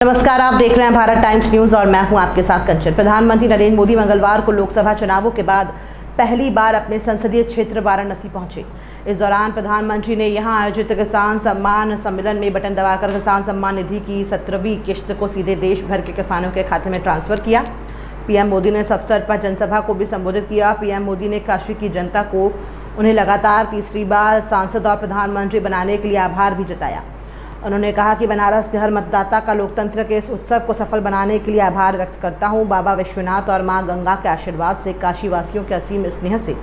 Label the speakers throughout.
Speaker 1: नमस्कार, आप देख रहे हैं भारत टाइम्स न्यूज और मैं हूं आपके साथ कंचन। प्रधानमंत्री नरेंद्र मोदी मंगलवार को लोकसभा चुनावों के बाद पहली बार अपने संसदीय क्षेत्र वाराणसी पहुंचे। इस दौरान प्रधानमंत्री ने यहां आयोजित किसान सम्मान सम्मेलन में बटन दबाकर किसान सम्मान निधि की 17वीं किश्त को सीधे देश भर के किसानों के खाते में ट्रांसफर किया। पीएम मोदी ने इस अवसर पर जनसभा को भी संबोधित किया। पीएम मोदी ने काशी की जनता को उन्हें लगातार तीसरी बार सांसद और प्रधानमंत्री बनाने के लिए आभार भी जताया। उन्होंने कहा कि बनारस के हर मतदाता का लोकतंत्र के इस उत्सव को सफल बनाने के लिए आभार व्यक्त करता हूं। बाबा विश्वनाथ और मां गंगा के आशीर्वाद से काशी वासियों के असीम स्नेह से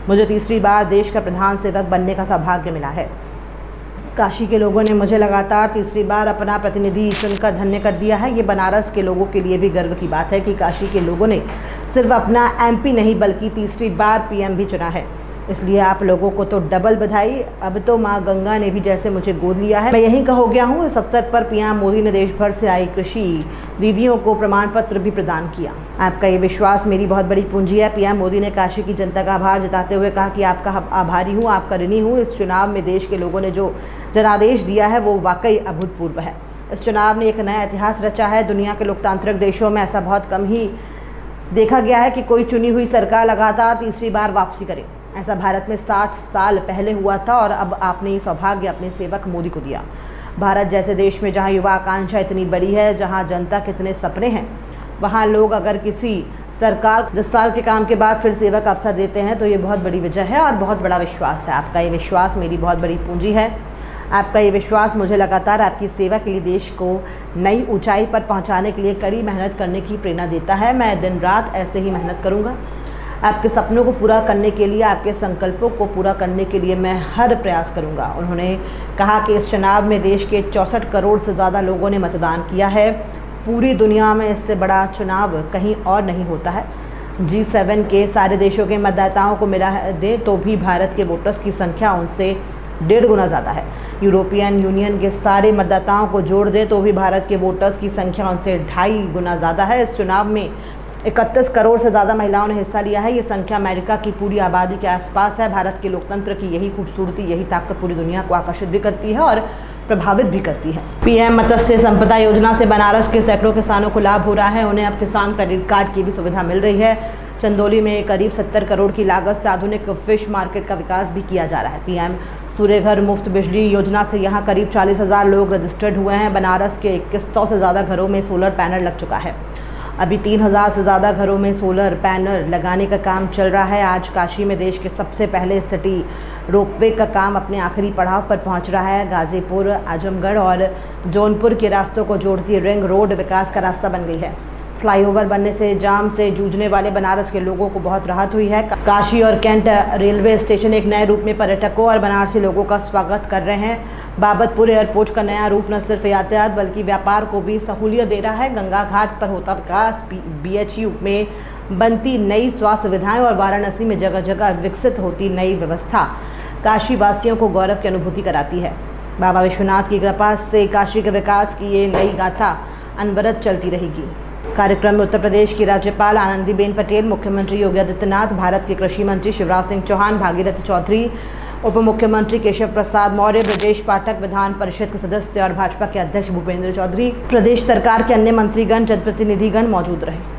Speaker 1: मुझे तीसरी बार देश का प्रधान सेवक बनने का सौभाग्य मिला है। काशी के लोगों ने मुझे लगातार तीसरी बार अपना प्रतिनिधि चुनकर धन्य कर दिया है। ये बनारस के लोगों के लिए भी गर्व की बात है कि काशी के लोगों ने सिर्फ अपना एमपी नहीं बल्कि तीसरी बार पीएम भी चुना है। इसलिए आप लोगों को तो डबल बधाई। अब तो मां गंगा ने भी जैसे मुझे गोद लिया है, मैं यहीं का हो गया हूँ। इस अवसर पर पीएम मोदी ने देश भर से आई कृषि दीदियों को प्रमाण पत्र भी प्रदान किया। आपका ये विश्वास मेरी बहुत बड़ी पूंजी है। पीएम मोदी ने काशी की जनता का आभार जताते हुए कहा कि आपका आभारी हूँ, आपका ऋणी हूँ। इस चुनाव में देश के लोगों ने जो जनादेश दिया है वो वाकई अभूतपूर्व है। इस चुनाव ने एक नया इतिहास रचा है। दुनिया के लोकतांत्रिक देशों में ऐसा बहुत कम ही देखा गया है कि कोई चुनी हुई सरकार लगातार तीसरी बार वापसी करे। ऐसा भारत में 60 साल पहले हुआ था और अब आपने ये सौभाग्य अपने सेवक मोदी को दिया। भारत जैसे देश में जहां युवा आकांक्षा इतनी बड़ी है, जहां जनता के इतने सपने हैं, वहां लोग अगर किसी सरकार 10 साल के काम के बाद फिर सेवक अवसर देते हैं तो ये बहुत बड़ी वजह है और बहुत बड़ा विश्वास है। आपका ये विश्वास मेरी बहुत बड़ी पूंजी है। आपका ये विश्वास मुझे लगातार आपकी सेवा के लिए देश को नई ऊंचाई पर पहुंचाने के लिए कड़ी मेहनत करने की प्रेरणा देता है। मैं दिन रात ऐसे ही मेहनत करूंगा। आपके सपनों को पूरा करने के लिए, आपके संकल्पों को पूरा करने के लिए मैं हर प्रयास करूंगा। उन्होंने कहा कि इस चुनाव में देश के 64 करोड़ से ज़्यादा लोगों ने मतदान किया है। पूरी दुनिया में इससे बड़ा चुनाव कहीं और नहीं होता है। G7 के सारे देशों के मतदाताओं को मिला दे तो भी भारत के वोटर्स की संख्या उनसे 1.5 गुना ज़्यादा है। यूरोपियन यूनियन के सारे मतदाताओं को जोड़ दे तो भी भारत के वोटर्स की संख्या उनसे 2.5 गुना ज़्यादा है। इस चुनाव में 31 करोड़ से ज़्यादा महिलाओं ने हिस्सा लिया है। ये संख्या अमेरिका की पूरी आबादी के आसपास है। भारत के लोकतंत्र की यही खूबसूरती, यही ताकत पूरी दुनिया को आकर्षित भी करती है और प्रभावित भी करती है। पीएम मत्स्य संपदा योजना से बनारस के सैकड़ों किसानों को लाभ हो रहा है। उन्हें अब किसान क्रेडिट कार्ड की भी सुविधा मिल रही है। चंदौली में करीब 70 करोड़ की लागत से आधुनिक फिश मार्केट का विकास भी किया जा रहा है। पीएम सूर्यघर मुफ्त बिजली योजना से यहाँ करीब 40,000 लोग रजिस्टर्ड हुए हैं। बनारस के 2100 से ज़्यादा घरों में सोलर पैनल लग चुका है। अभी 3000 से ज़्यादा घरों में सोलर पैनल लगाने का काम चल रहा है। आज काशी में देश के सबसे पहले सिटी रोपवे का काम अपने आखिरी पड़ाव पर पहुंच रहा है। गाज़ीपुर, आजमगढ़ और जौनपुर के रास्तों को जोड़ती रिंग रोड विकास का रास्ता बन गई है। फ्लाईओवर बनने से जाम से जूझने वाले बनारस के लोगों को बहुत राहत हुई है। काशी और कैंट रेलवे स्टेशन एक नए रूप में पर्यटकों और बनारसी लोगों का स्वागत कर रहे हैं। बाबतपुर एयरपोर्ट का नया रूप न सिर्फ यातायात बल्कि व्यापार को भी सहूलियत दे रहा है। गंगा घाट पर होता विकास, BHU में बनती नई स्वास्थ्य सुविधाएं और वाराणसी में जगह जगह विकसित होती नई व्यवस्था काशी वासियों को गौरव की अनुभूति कराती है। बाबा विश्वनाथ की कृपा से काशी के विकास की ये नई गाथा अनवरत चलती रहेगी। कार्यक्रम में उत्तर प्रदेश की राज्यपाल आनंदीबेन पटेल, मुख्यमंत्री योगी आदित्यनाथ, भारत के कृषि मंत्री शिवराज सिंह चौहान, भागीरथ चौधरी, उप मुख्यमंत्री केशव प्रसाद मौर्य, ब्रजेश पाठक, विधान परिषद के सदस्य और भाजपा के अध्यक्ष भूपेंद्र चौधरी, प्रदेश सरकार के अन्य मंत्रीगण, जनप्रतिनिधिगण मौजूद रहे।